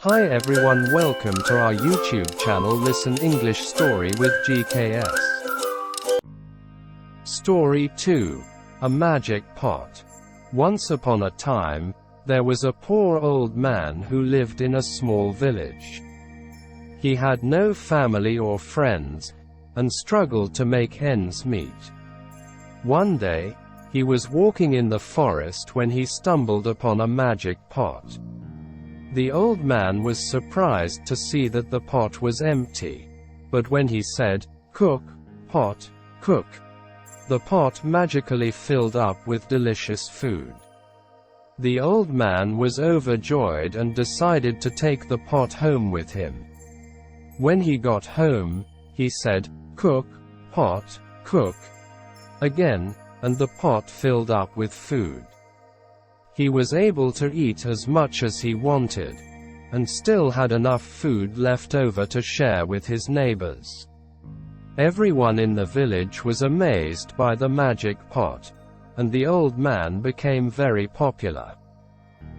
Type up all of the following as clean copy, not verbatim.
Hi everyone, welcome to our YouTube channel Listen English Story with GKS. Story 2. A Magic Pot. Once upon a time, there was a poor old man who lived in a small village. He had no family or friends, and struggled to make ends meet. One day, he was walking in the forest when he stumbled upon a magic pot. The old man was surprised to see that the pot was empty. But when he said, "Cook, pot, cook," the pot magically filled up with delicious food. The old man was overjoyed and decided to take the pot home with him. When he got home, he said, "Cook, pot, cook," again, and the pot filled up with food. He was able to eat as much as he wanted, and still had enough food left over to share with his neighbors. Everyone in the village was amazed by the magic pot, and the old man became very popular.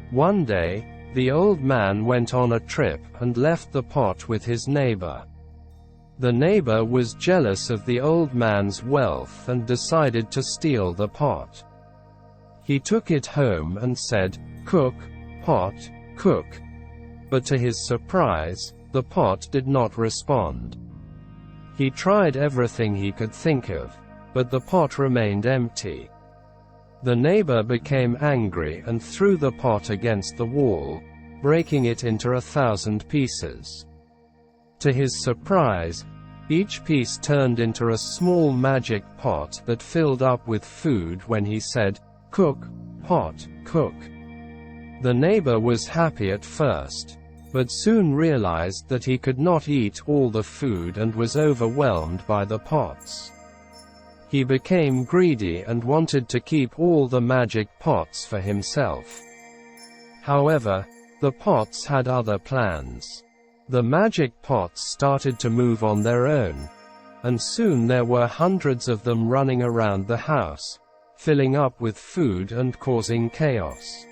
One day, the old man went on a trip and left the pot with his neighbor. The neighbor was jealous of the old man's wealth and decided to steal the pot. He took it home and said, "Cook, pot, cook." But to his surprise, the pot did not respond. He tried everything he could think of, but the pot remained empty. The neighbor became angry and threw the pot against the wall, breaking it into 1,000 pieces. To his surprise, each piece turned into a small magic pot that filled up with food when he said, "Cook, pot, cook." The neighbor was happy at first, but soon realized that he could not eat all the food and was overwhelmed by the pots. He became greedy and wanted to keep all the magic pots for himself. However, the pots had other plans. The magic pots started to move on their own, and soon there were hundreds of them running around the house, filling up with food and causing chaos.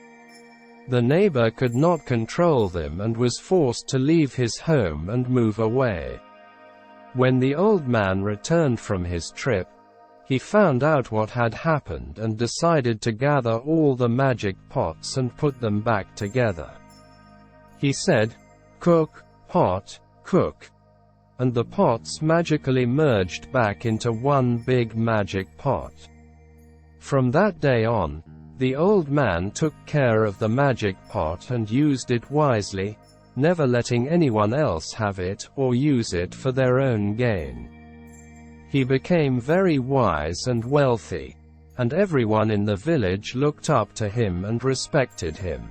The neighbor could not control them and was forced to leave his home and move away. When the old man returned from his trip, he found out what had happened and decided to gather all the magic pots and put them back together. He said, "Cook, pot, cook," and the pots magically merged back into one big magic pot. From that day on, the old man took care of the magic pot and used it wisely, never letting anyone else have it or use it for their own gain. He became very wise and wealthy, and everyone in the village looked up to him and respected him.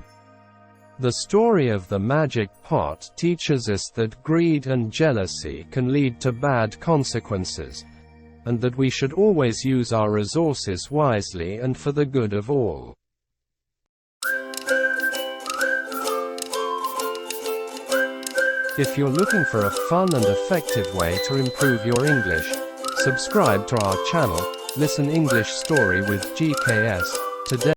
The story of the magic pot teaches us that greed and jealousy can lead to bad consequences, and that we should always use our resources wisely and for the good of all. If you're looking for a fun and effective way to improve your English, subscribe to our channel, Listen English Story with GKS, today.